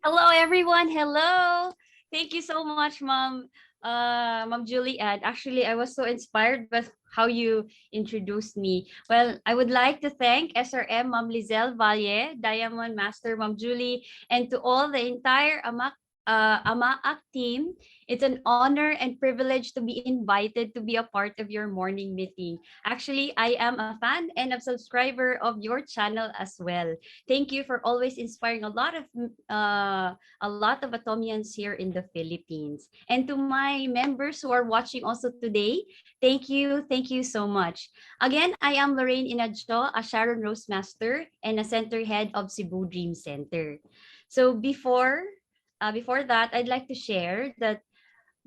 Hello, everyone. Hello. Thank you so much, Mom Julie. And actually, I was so inspired by how you introduced me. Well, I would like to thank SRM Mom Lizelle Valle, Diamond Master Mom Julie, and to all the entire AMAAC team. It's an honor and privilege to be invited to be a part of your morning meeting. Actually, I am a fan and a subscriber of your channel as well. Thank you for always inspiring a lot of Atomians here in the Philippines. And to my members who are watching also today, thank you so much. Again, I am Laurien Inadjo, a Sharon Rose Master and a center head of Cebu Dream Center. So before that, I'd like to share that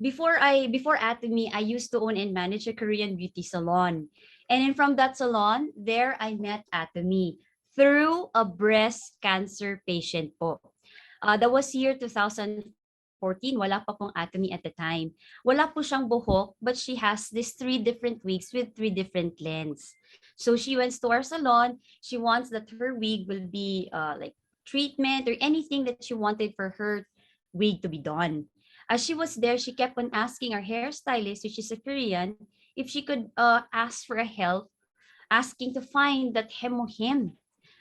before Atomy, I used to own and manage a Korean beauty salon. And then from that salon, there I met Atomy through a breast cancer patient po. That was year 2014. Wala pa pong Atomy at the time. Wala po siyang buhok, but she has these three different wigs with three different lengths. So she went to our salon. She wants that her wig will be like treatment or anything that she wanted for her wig to be done. As she was there, she kept on asking our hairstylist, which is a Korean, if she could ask for a help, asking to find that hemohem.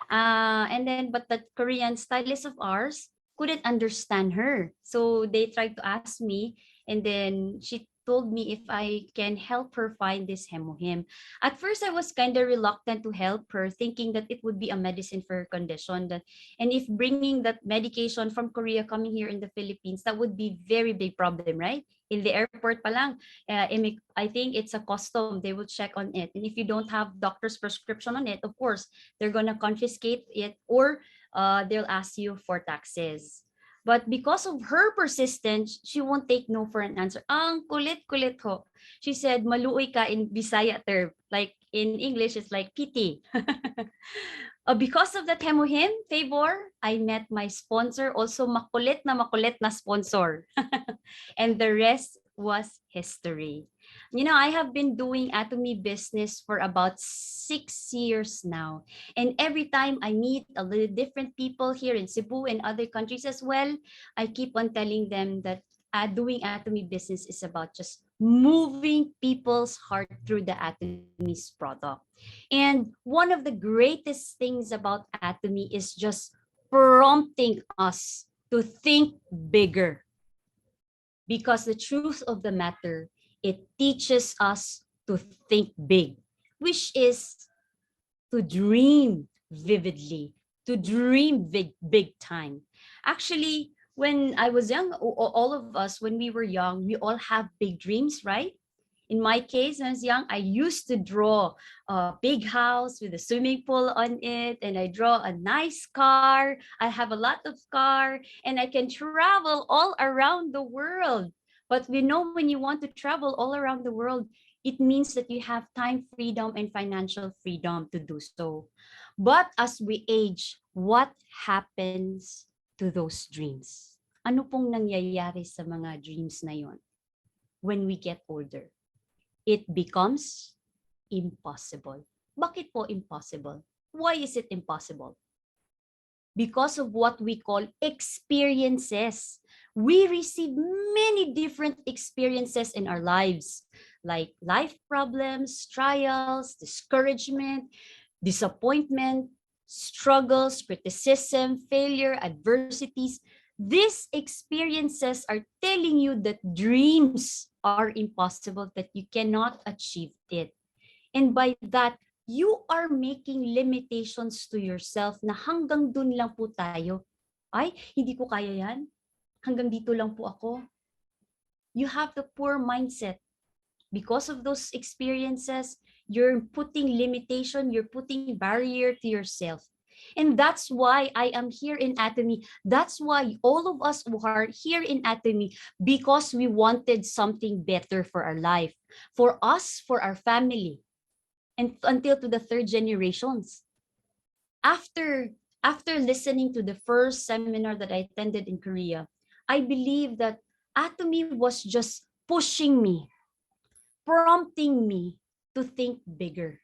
But that Korean stylist of ours couldn't understand her. So they tried to ask me, and then she told me if I can help her find this hemohem. At first, I was kind of reluctant to help her, thinking that it would be a medicine for her condition. And if bringing that medication from Korea coming here in the Philippines, that would be very big problem, right? In the airport pa lang, I think it's a custom. They will check on it. And if you don't have doctor's prescription on it, of course, they're going to confiscate it or they'll ask you for taxes. But because of her persistence, she won't take no for an answer. Ang kulit-kulit ho. She said, maluoy ka in Bisaya term. Like in English, it's like pity. Because of that hemohim favor, I met my sponsor, also makulit na sponsor. And the rest was history. You know, I have been doing Atomy business for about 6 years now. And every time I meet a little different people here in Cebu and other countries as well, I keep on telling them that doing Atomy business is about just moving people's heart through the Atomy's product. And one of the greatest things about Atomy is just prompting us to think bigger. Because the truth of the matter, it teaches us to think big, which is to dream vividly, to dream big time. Actually, when I was young, all of us, when we were young, we all have big dreams, right? In my case, when I was young, I used to draw a big house with a swimming pool on it, and I draw a nice car. I have a lot of car, and I can travel all around the world. But we know when you want to travel all around the world, it means that you have time freedom and financial freedom to do so. But as we age, what happens to those dreams? Ano pong nangyayari sa mga dreams na yon when we get older? It becomes impossible. Bakit po impossible? Why is it impossible? Because of what we call experiences. We receive many different experiences in our lives, like life problems, trials, discouragement, disappointment, struggles, criticism, failure, adversities. These experiences are telling you that dreams are impossible, that you cannot achieve it. And by that, you are making limitations to yourself na hanggang dun lang po tayo. Ay, hindi ko kaya yan. Hanggang dito lang po ako. You have the poor mindset. Because of those experiences, you're putting limitation, you're putting barrier to yourself. And that's why I am here in Atomy. That's why all of us who are here in Atomy, because we wanted something better for our life, for us, for our family, and until to the third generations. After listening to the first seminar that I attended in Korea, I believe that Atomy was just pushing me, prompting me to think bigger,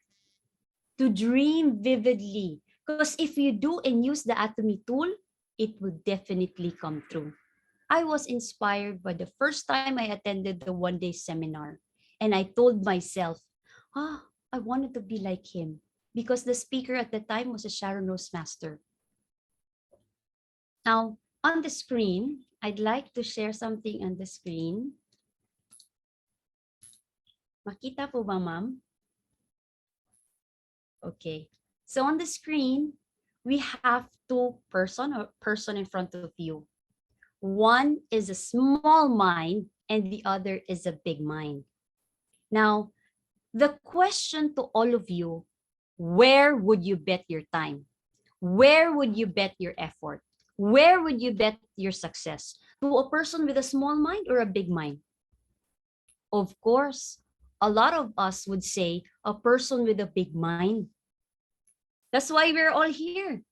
to dream vividly. Because if you do and use the Atomy tool, it would definitely come true. I was inspired by the first time I attended the one-day seminar, and I told myself, I wanted to be like him because the speaker at the time was a Sharon Rose Master. Now, on the screen, I'd like to share something on the screen. Makita po ba, ma'am? Okay. So on the screen, we have two person in front of you. One is a small mind and the other is a big mind. Now, the question to all of you, where would you bet your time? Where would you bet your effort? Where would you bet your success? To a person with a small mind or a big mind? Of course, a lot of us would say a person with a big mind. That's why we're all here.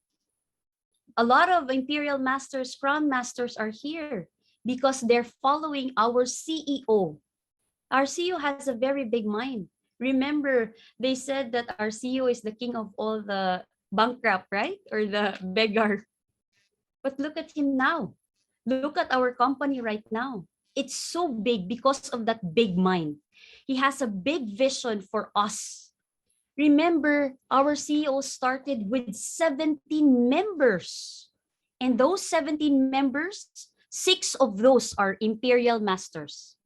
A lot of imperial masters, crown masters are here because they're following our CEO. Our CEO has a very big mind. Remember, they said that our CEO is the king of all the bankrupt, right? Or the beggar. But look at him now. Look at our company right now. It's so big because of that big mind. He has a big vision for us. Remember, our CEO started with 17 members. And those 17 members, 6 of those are imperial masters.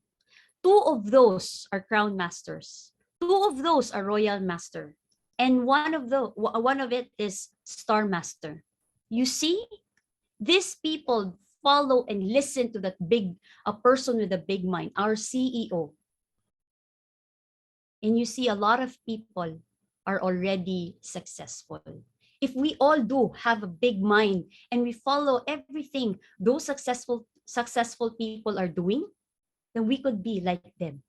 2 of those are crown masters. 2 of those are royal master. And one of it is star master. You see, these people follow and listen to that a person with a big mind, our CEO. And you see a lot of people are already successful. If we all do have a big mind and we follow everything those successful people are doing, then we could be like them.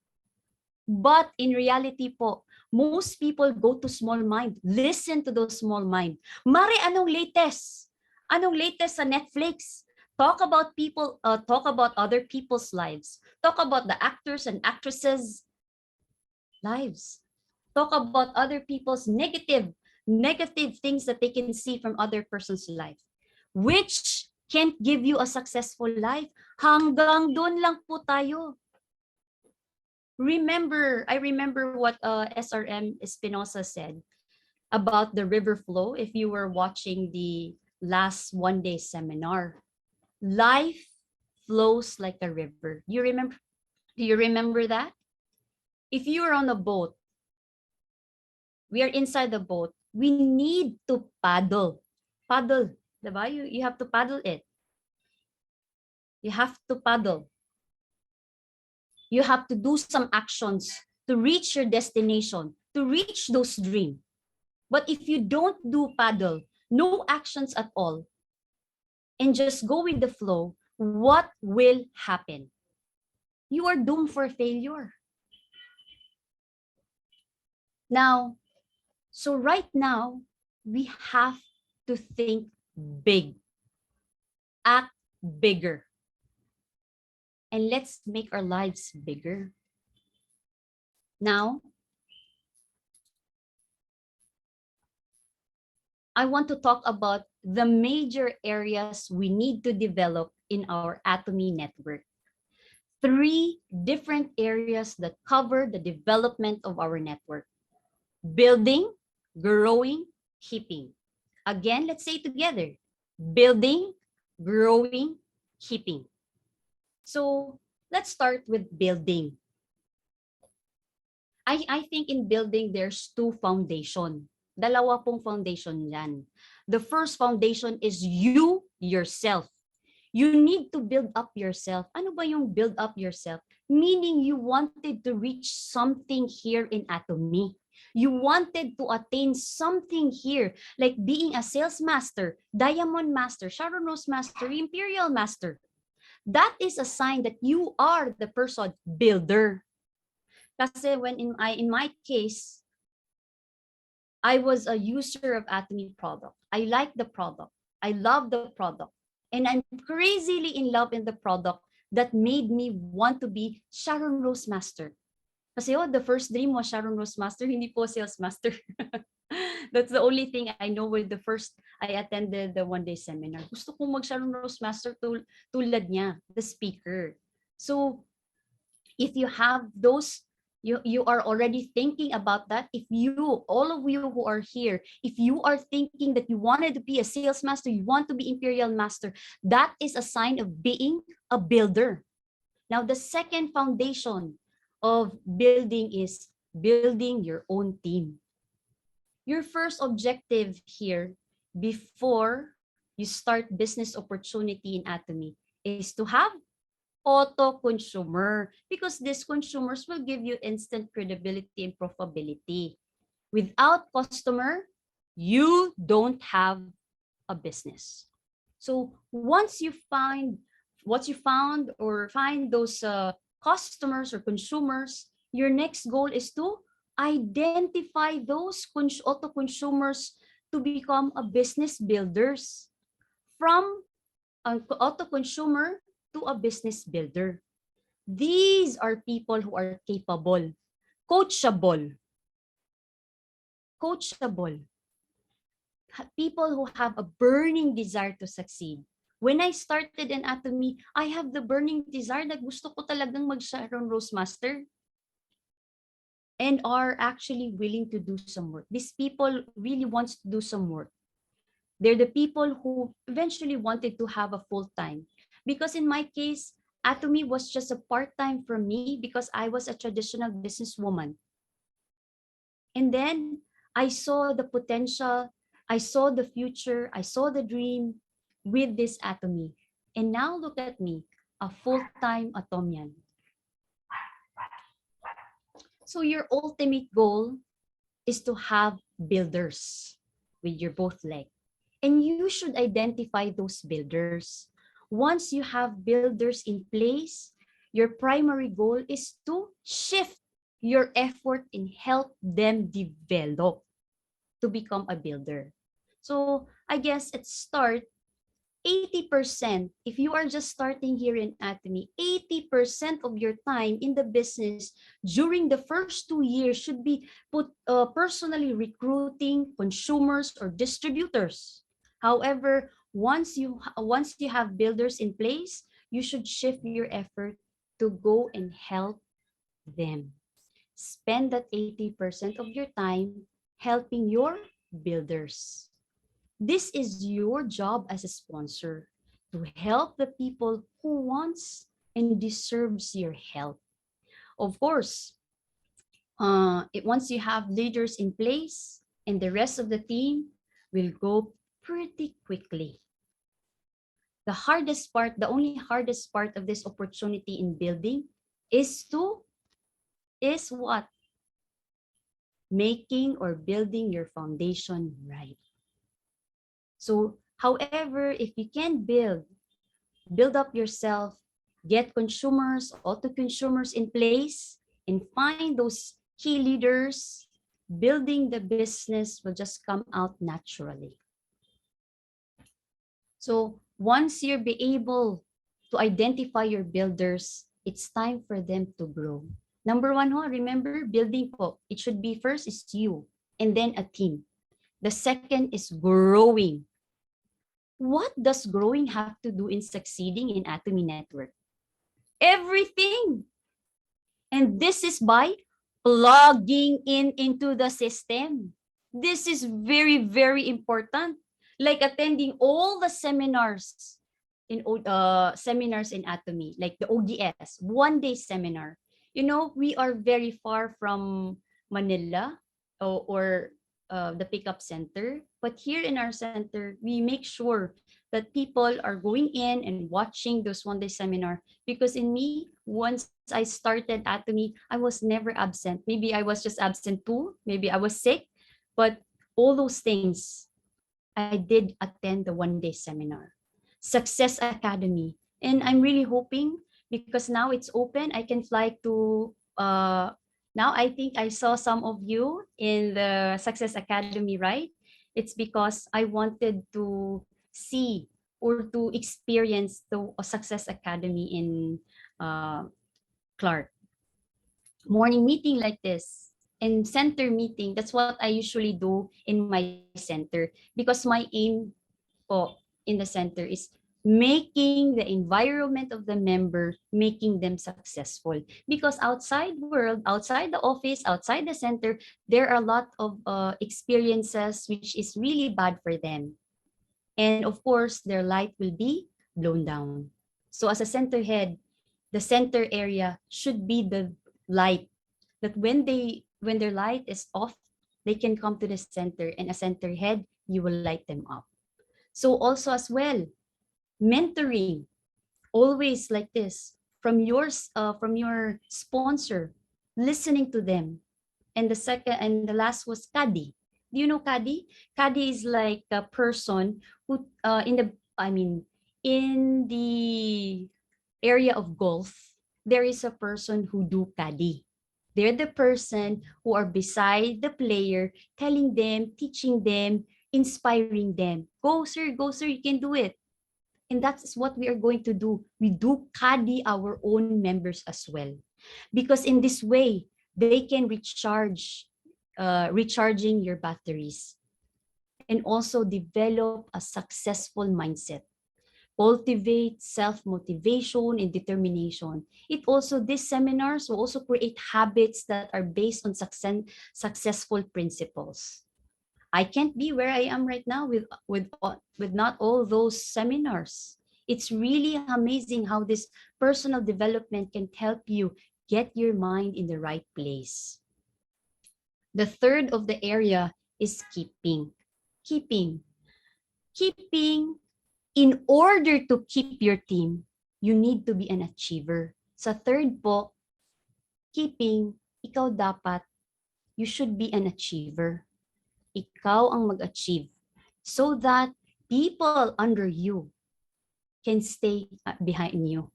But in reality po, most people go to small mind. Listen to those small mind. Mare, anong latest? Anong latest sa Netflix? Talk about other people's lives. Talk about the actors and actresses' lives. Talk about other people's negative things that they can see from other person's life, which can't give you a successful life. Hanggang doon lang po tayo. I remember what SRM Espinosa said about the river flow. If you were watching the last one-day seminar, life flows like a river. Do you remember that? If you are on a boat, we are inside the boat, we need to paddle. Paddle, diba? You have to paddle it. You have to paddle. You have to do some actions to reach your destination, to reach those dreams. But if you don't do paddle, no actions at all, and just go with the flow, what will happen? You are doomed for failure. Now, so right now, we have to think big, act bigger, and let's make our lives bigger. Now, I want to talk about the major areas we need to develop in our Atomy network. 3 different areas that cover the development of our network: building, growing, keeping. Again, let's say it together: building, growing, keeping. So let's start with building. I think in building, there's 2 foundation. Dalawa pong foundation yan. The first foundation is you yourself. You need to build up yourself. Ano ba yung build up yourself? Meaning you wanted to reach something here in Atomy. You wanted to attain something here, like being a sales master, diamond master, Sharon Rose master, imperial master. That is a sign that you are the person builder. Kasi when in my case, I was a user of Atomy product. I like the product. I love the product. And I'm crazily in love in the product that made me want to be Sharon Rose Master. Kasi the first dream was Sharon Rose Master, hindi po sales master. That's the only thing I know with the first I attended the one-day seminar. Gusto kong mag-Sharon Rose Master tulad niya, the speaker. So, if you have those, you are already thinking about that. If you, all of you who are here, if you are thinking that you wanted to be a sales master, you want to be imperial master, that is a sign of being a builder. Now, the second foundation of building is building your own team. Your first objective here before you start business opportunity in Atomy is to have auto consumer, because these consumers will give you instant credibility and profitability. Without customer, you don't have a business. So once you find what you found or find those customers or consumers, your next goal is to identify those auto consumers to become a business builders, from an auto consumer to a business builder. These are people who are capable, coachable, coachable, people who have a burning desire to succeed. When I started in Atomy, I have the burning desire that gusto ko talagang mag-Sharon Rose Master, and are actually willing to do some work. These people really wants to do some work. They're the people who eventually wanted to have a full-time. Because in my case, Atomy was just a part-time for me because I was a traditional businesswoman. And then I saw the potential, I saw the future, I saw the dream with this Atomy. And now look at me, a full-time Atomian. So your ultimate goal is to have builders with your both legs. And you should identify those builders. Once you have builders in place, your primary goal is to shift your effort and help them develop to become a builder. So I guess it start 80%. If you are just starting here in Atomy, 80% of your time in the business during the first 2 years should be put personally recruiting consumers or distributors. However, once you have builders in place, you should shift your effort to go and help them. Spend that 80% of your time helping your builders. This is your job as a sponsor, to help the people who wants and deserves your help. Of course, once you have leaders in place, and the rest of the team will go pretty quickly. The hardest part, the only hardest part of this opportunity in building is what? Making or building your foundation right. So, however, if you can build up yourself, get consumers, auto consumers in place, and find those key leaders, building the business will just come out naturally. So once you'll be able to identify your builders, it's time for them to grow. Number one, remember, building po, it should be first is you, and then a team. The second is growing. What does growing have to do in succeeding in Atomy Network? Everything. And this is by plugging into the system. This is very, very important. Like attending all the seminars in Atomy, like the ODS, one-day seminar. You know, we are very far from Manila or the pickup center. But here in our center, we make sure that people are going in and watching those one-day seminar. Because in me, once I started Atomy, I was never absent. Maybe I was just absent too. Maybe I was sick. But all those things, I did attend the one-day seminar. Success Academy. And I'm really hoping, because now it's open, I can fly to now I think I saw some of you in the Success Academy, right? It's because I wanted to see or to experience the Success Academy in Clark. morning meeting like this and center meeting. That's what I usually do in my center because my aim po in the center is making the environment of the member, making them successful. Because outside world, outside the office, outside the center, there are a lot of experiences which is really bad for them. And of course, their light will be blown down. So as a center head, the center area should be the light that when their light is off, they can come to the center, and a center head, you will light them up. So also as well, mentoring, always like this, from your sponsor, listening to them. And the last was caddy. Do you know caddy? Caddy is like a person who in the area of golf, there is a person who do caddy. They're the person who are beside the player, telling them, teaching them, inspiring them. Go sir, you can do it. And that's what we are going to do. We do caddy our own members as well. Because in this way, they can recharging your batteries, and also develop a successful mindset. Cultivate self-motivation and determination. It also, these seminars will also create habits that are based on successful principles. I can't be where I am right now with not all those seminars. It's really amazing how this personal development can help you get your mind in the right place. The third of the area is keeping. Keeping. Keeping, in order to keep your team, you need to be an achiever. Sa third po, keeping, ikaw dapat, you should be an achiever. Ikaw ang mag-achieve so that people under you can stay behind you.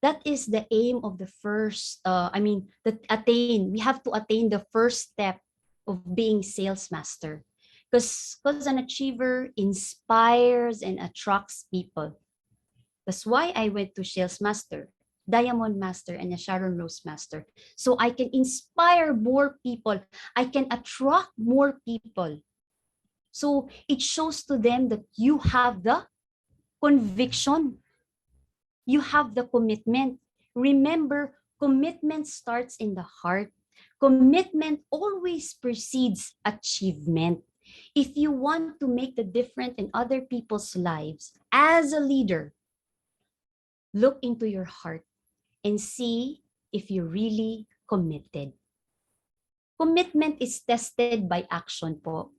That is the aim of the first, we have to attain the first step of being sales master. Because an achiever inspires and attracts people. That's why I went to sales master, diamond master, and a Sharon Rose master. So I can inspire more people. I can attract more people. So it shows to them that you have the conviction. You have the commitment. Remember, commitment starts in the heart. Commitment always precedes achievement. If you want to make the difference in other people's lives as a leader, look into your heart and see if you're really committed. Commitment is tested by action po.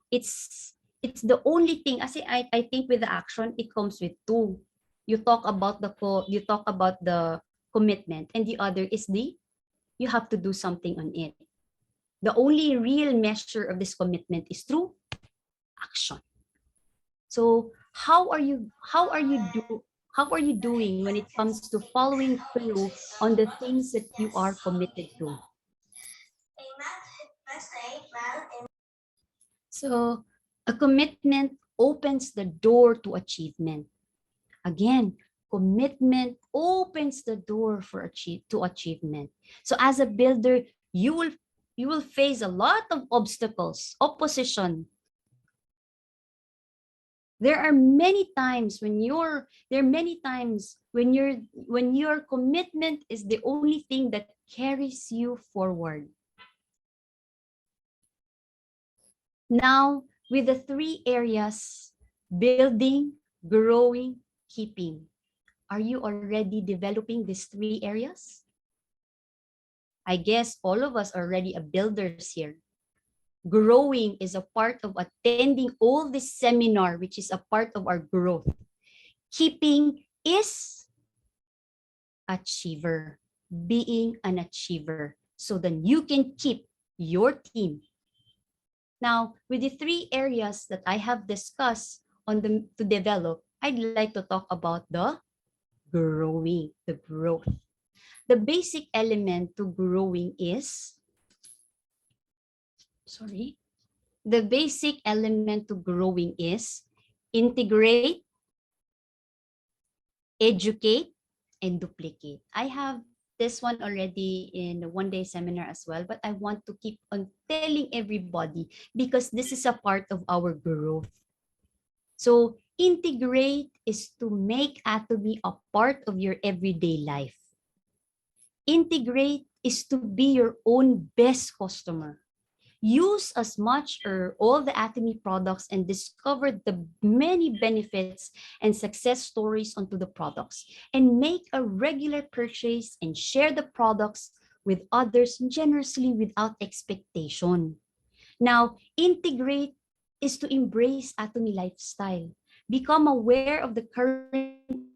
It's the only thing. I think with the action, it comes with two. You talk about the commitment, and the other is you have to do something on it. The only real measure of this commitment is through action. So how are you doing when it comes to following through on the things that you are committed to? So a commitment opens the door to achievement. Again, commitment opens the door to achievement. So as a builder, you will face a lot of obstacles, opposition. There are many times when your commitment is the only thing that carries you forward. Now, with the three areas, building, growing, keeping, are you already developing these three areas? I guess all of us are already a builders here. Growing is a part of attending all this seminar, which is a part of our growth. Keeping is achiever, being an achiever, so then you can keep your team. Now, with the three areas that I have discussed to develop, I'd like to talk about the growth. The basic element to growing is, the basic element to growing is integrate, educate, and duplicate. I have this one already in the one day seminar as well, but I want to keep on telling everybody because this is a part of our growth. So integrate is to make Atomy a part of your everyday life. Integrate is to be your own best customer. Use as much or all the Atomy products and discover the many benefits and success stories onto the products, and make a regular purchase and share the products with others generously without expectation. Now, integrate is to embrace Atomy lifestyle. Become aware of the current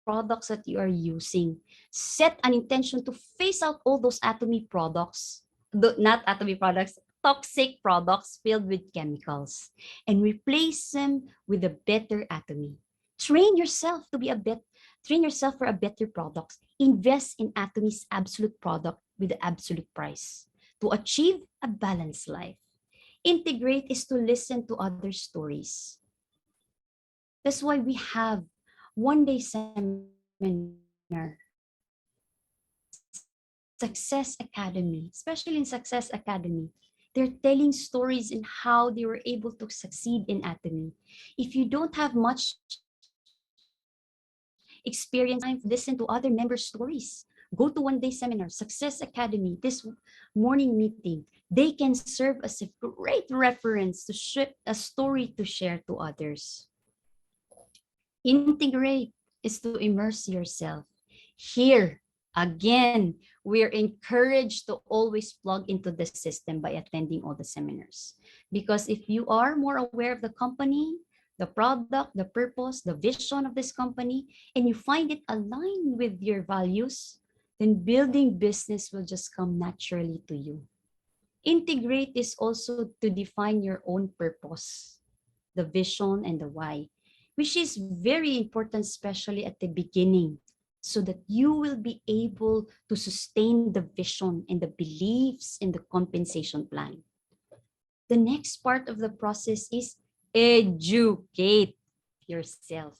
products that you are using. Set an intention to phase out all those Atomy products, not Atomy products, toxic products filled with chemicals, and replace them with a better Atomy. Train yourself to be a train yourself for a better products. Invest in Atomy's absolute product with the absolute price to achieve a balanced life. Integrate is to listen to other stories. That's why we have one day seminar, Success Academy, especially in Success Academy. They're telling stories in how they were able to succeed in Atomy. If you don't have much experience, listen to other members' stories. Go to one day seminar, Success Academy, this morning meeting. They can serve as a great reference to a story to share to others. Integrate is to immerse yourself. Here, again, we're encouraged to always plug into the system by attending all the seminars. Because if you are more aware of the company, the product, the purpose, the vision of this company, and you find it aligned with your values, then building business will just come naturally to you. Integrate is also to define your own purpose, the vision and the why, which is very important, especially at the beginning, so that you will be able to sustain the vision and the beliefs in the compensation plan. The next part of the process is educate yourself.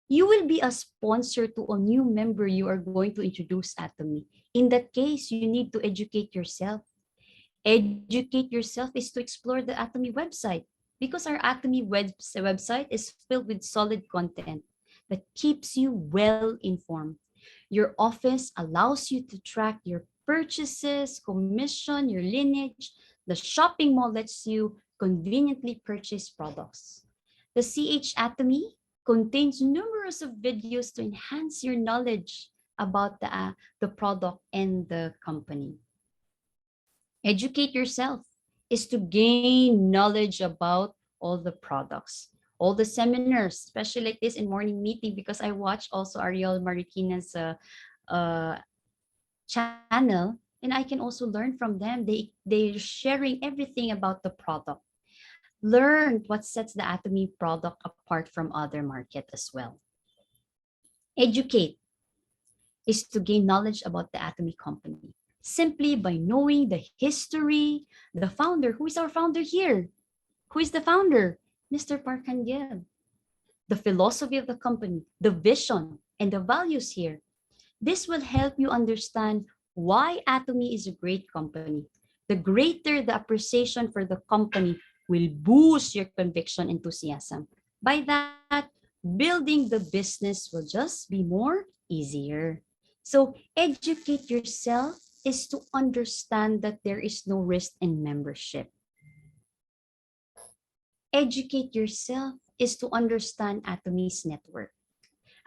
You will be a sponsor to a new member you are going to introduce Atomy. In that case, you need to educate yourself. Educate yourself is to explore the Atomy website, because our Atomy website is filled with solid content that keeps you well informed. Your office allows you to track your purchases, commission, your lineage. The shopping mall lets you conveniently purchase products. The CH Atomy contains numerous of videos to enhance your knowledge about the product and the company. Educate yourself is to gain knowledge about all the products, all the seminars, especially like this in morning meeting, because I watch also Ariul Marikina's uh, channel, and I can also learn from them. They're sharing everything about the product. Learn what sets the Atomy product apart from other market as well. Educate is to gain knowledge about the Atomy company simply by knowing the history, the founder. Who is our founder here? Who is the founder? Mr. Parkangel. The philosophy of the company, the vision, and the values here. This will help you understand why Atomy is a great company. The greater the appreciation for the company will boost your conviction enthusiasm. By that, building the business will just be more easier. So educate yourself is to understand that there is no risk in membership. Educate yourself is to understand Atomy's network.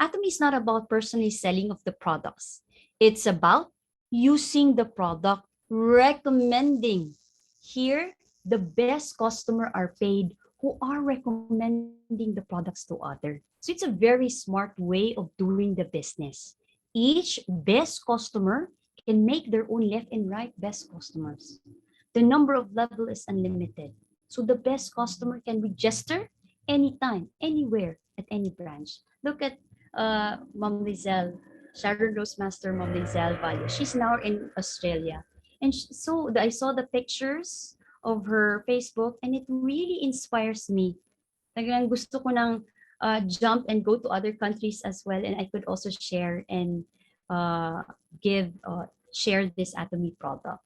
Atomy is not about personally selling of the products. It's about using the product, recommending. Here, the best customer are paid who are recommending the products to others. So it's a very smart way of doing the business. Each best customer can make their own left and right best customers. The number of level is unlimited. So the best customer can register anytime, anywhere, at any branch. Look at Mom Lizelle, Sharon Rosemaster, Mom Lizelle Valle. She's now in Australia. And so I saw the pictures of her Facebook, and it really inspires me. Talagang gusto ko nang jump and go to other countries as well, and I could also share and uh, give share this Atomy product.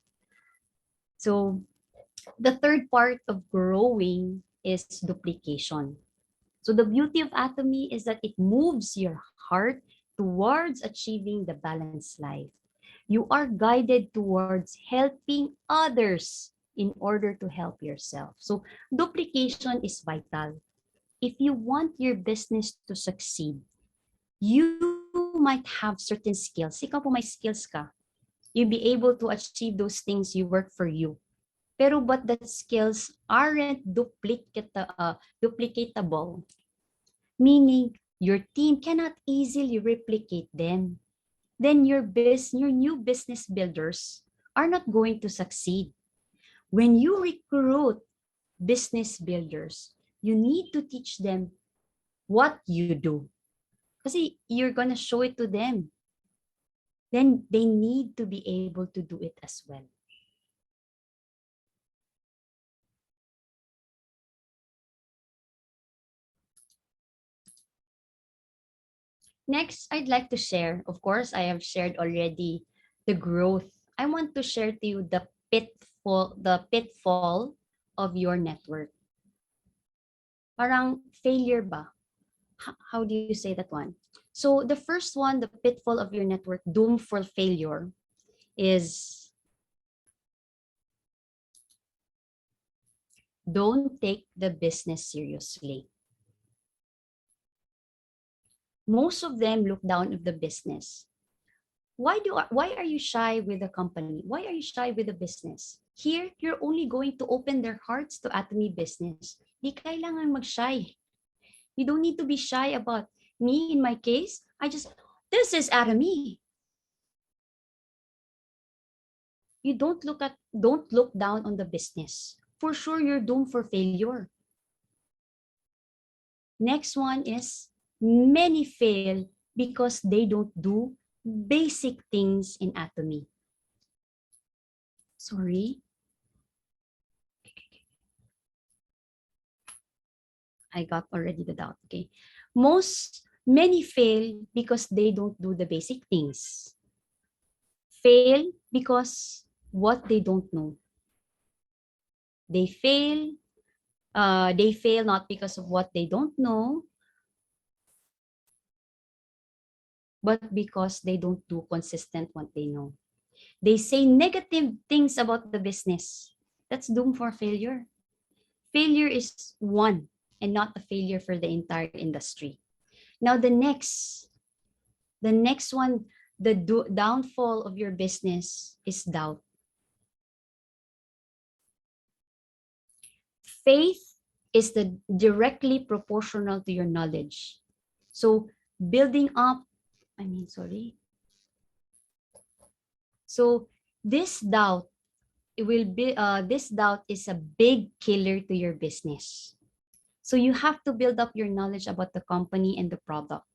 So the third part of growing is duplication. So the beauty of Atomy is that it moves your heart towards achieving the balanced life. You are guided towards helping others in order to help yourself. So duplication is vital. If you want your business to succeed, you might have certain skills. Ikaw po may skills ka. You'll be able to achieve those things you work for you. Pero but the skills aren't duplicatable, meaning your team cannot easily replicate them. Then your new business builders are not going to succeed. When you recruit business builders, you need to teach them what you do. Kasi you're gonna show it to them. Then they need to be able to do it as well. Next, I'd like to share, of course, I have shared already the growth. I want to share to you the pitfall of your network. Parang failure ba? How do you say that one? So the first one, the pitfall of your network, doom for failure, is don't take the business seriously. Most of them look down at the business. Why are you shy with the company? Why are you shy with the business? Here, you're only going to open their hearts to Atomy business. Di kailangan mag-shy. You don't need to be shy about me. In my case, this is Atomy. You don't look down on the business. For sure, you're doomed for failure. Next one is many fail because they don't do basic things in Atomy. Sorry. I got already the doubt. Okay. Many fail because they don't do the basic things. Fail because what they don't know. They fail not because of what they don't know, but because they don't do consistent what they know. They say negative things about the business. That's doomed for failure. Failure is one and not a failure for the entire industry. Now the next one, the downfall of your business is doubt. Faith is directly proportional to your knowledge. So building up, So this doubt this doubt is a big killer to your business. So you have to build up your knowledge about the company and the product.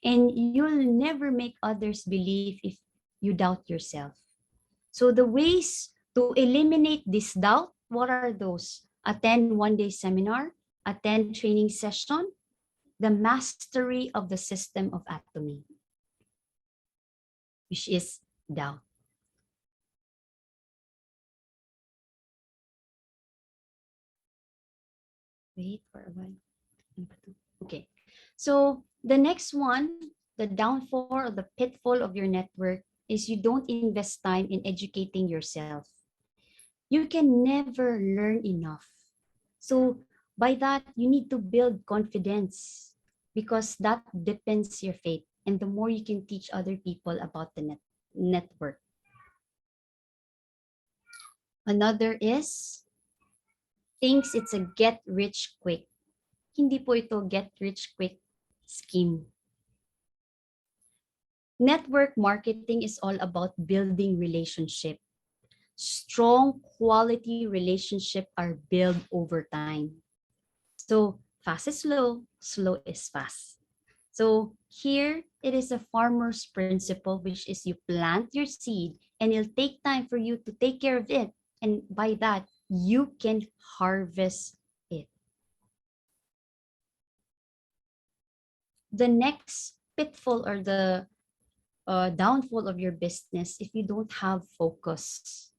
And you'll never make others believe if you doubt yourself. So the ways to eliminate this doubt, what are those? Attend one-day seminar, attend training session, the mastery of the system of Atomy, which is doubt. Wait for a while. Okay. So the next one, the downfall or the pitfall of your network is you don't invest time in educating yourself. You can never learn enough. So by that, you need to build confidence because that depends your faith. And the more you can teach other people about the network. Another is thinks it's a get rich quick. Hindi po ito get rich quick scheme. Network marketing is all about building relationship. Strong quality relationship are built over time. So fast is slow, slow is fast. So here it is a farmer's principle, which is you plant your seed and it'll take time for you to take care of it. And by that, you can harvest it. The next pitfall or the downfall of your business if you don't have focus.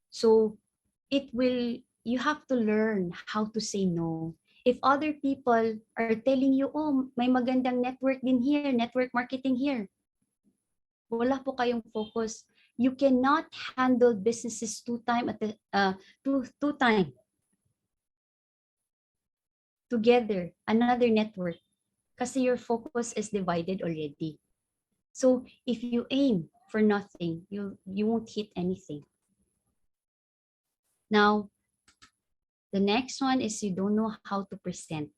So you have to learn how to say no. If other people are telling you, oh, may magandang network din here, network marketing here, wala po kayong focus. You cannot handle businesses two time together, another network, kasi your focus is divided already. So if you aim for nothing, you won't hit anything. Now, the next one is you don't know how to present.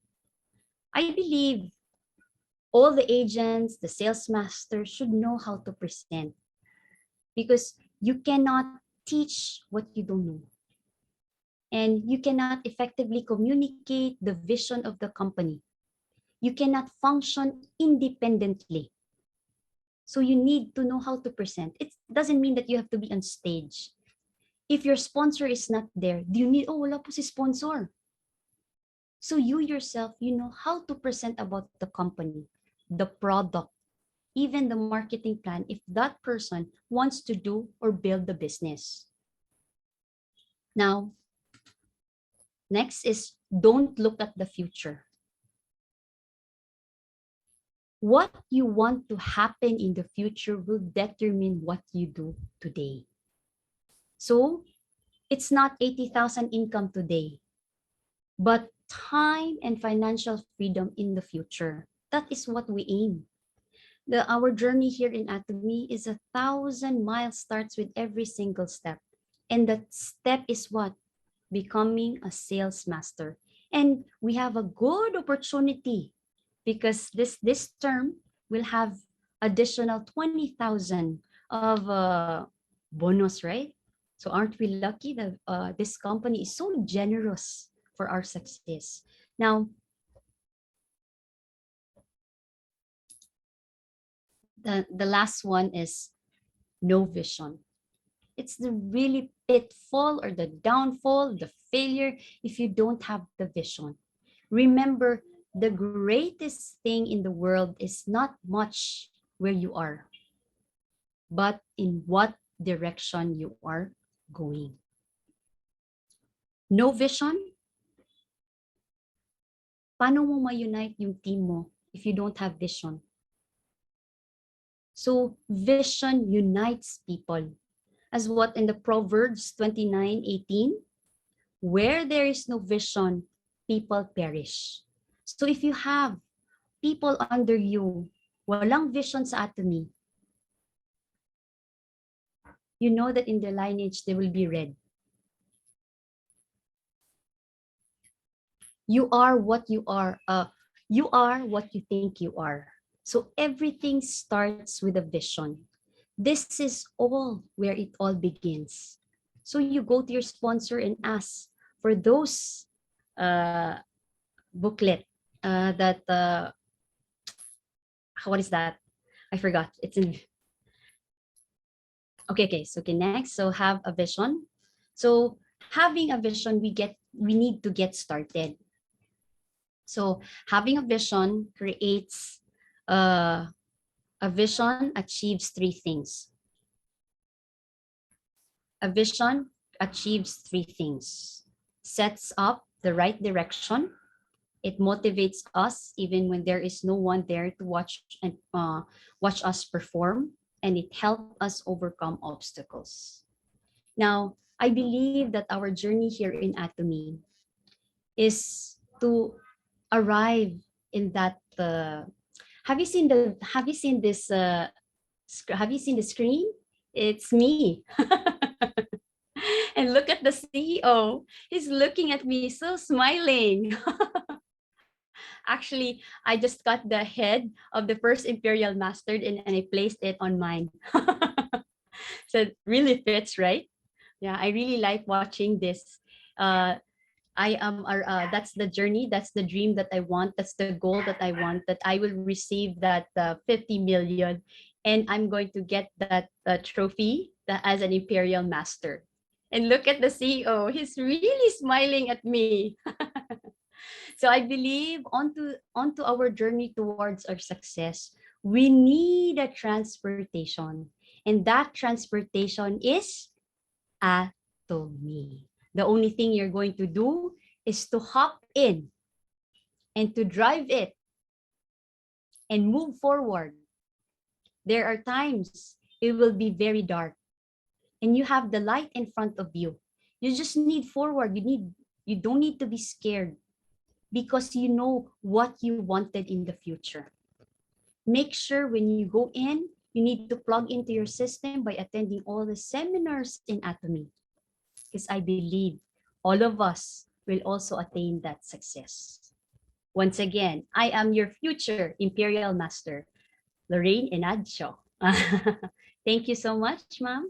I believe all the agents, the sales masters should know how to present, because you cannot teach what you don't know. And you cannot effectively communicate the vision of the company. You cannot function independently. So you need to know how to present. It doesn't mean that you have to be on stage. If your sponsor is not there, do you need, oh, wala po si sponsor. So you yourself, you know how to present about the company, the product, even the marketing plan, if that person wants to do or build the business. Now, next is don't look at the future. What you want to happen in the future will determine what you do today. So it's not 80,000 income today, but time and financial freedom in the future. That is what we aim. Our journey here in Atomy is 1,000 miles, starts with every single step. And that step is what? Becoming a sales master. And we have a good opportunity, because this term will have additional 20,000 of bonus, right? So aren't we lucky that this company is so generous for our success? Now, the last one is no vision. It's the really pitfall or the downfall, the failure, if you don't have the vision. Remember, the greatest thing in the world is not much where you are, but in what direction you are going. No vision? Paano mo ma-unite yung team mo if you don't have vision? So vision unites people. As what in the Proverbs 29:18, where there is no vision, people perish. So if you have people under you, walang vision sa Atomy, you know that in their lineage, they will be red. You are what you are. You are what you think you are. So everything starts with a vision. This is all where it all begins. So you go to your sponsor and ask for those booklet that what is that? I forgot. It's in. Okay. So next. So have a vision. So having a vision, we need to get started. So having a vision creates a vision achieves three things. A vision achieves three things. Sets up the right direction. It motivates us even when there is no one there to watch us perform, and it helps us overcome obstacles. Now, I believe that our journey here in Atomy is to arrive in that. Have you seen this? Have you seen the screen? It's me. And look at the CEO. He's looking at me so smiling. Actually, I just cut the head of the first Imperial Master and I placed it on mine. So it really fits, right? Yeah, I really like watching this. That's the journey, that's the dream that I want, that's the goal that I want, that I will receive that 50 million and I'm going to get that trophy as an Imperial Master. And look at the CEO, he's really smiling at me. So I believe onto our journey towards our success, We need a transportation. And that transportation is Atomy. The only thing you're going to do is to hop in and to drive it and move forward. There are times it will be very dark and you have the light in front of you. You just need forward. You don't need to be scared because you know what you wanted in the future. Make sure when you go in, you need to plug into your system by attending all the seminars in Atomy. Because I believe all of us will also attain that success. Once again, I am your future Imperial Master, Laurien Enadcho. Thank you so much, ma'am.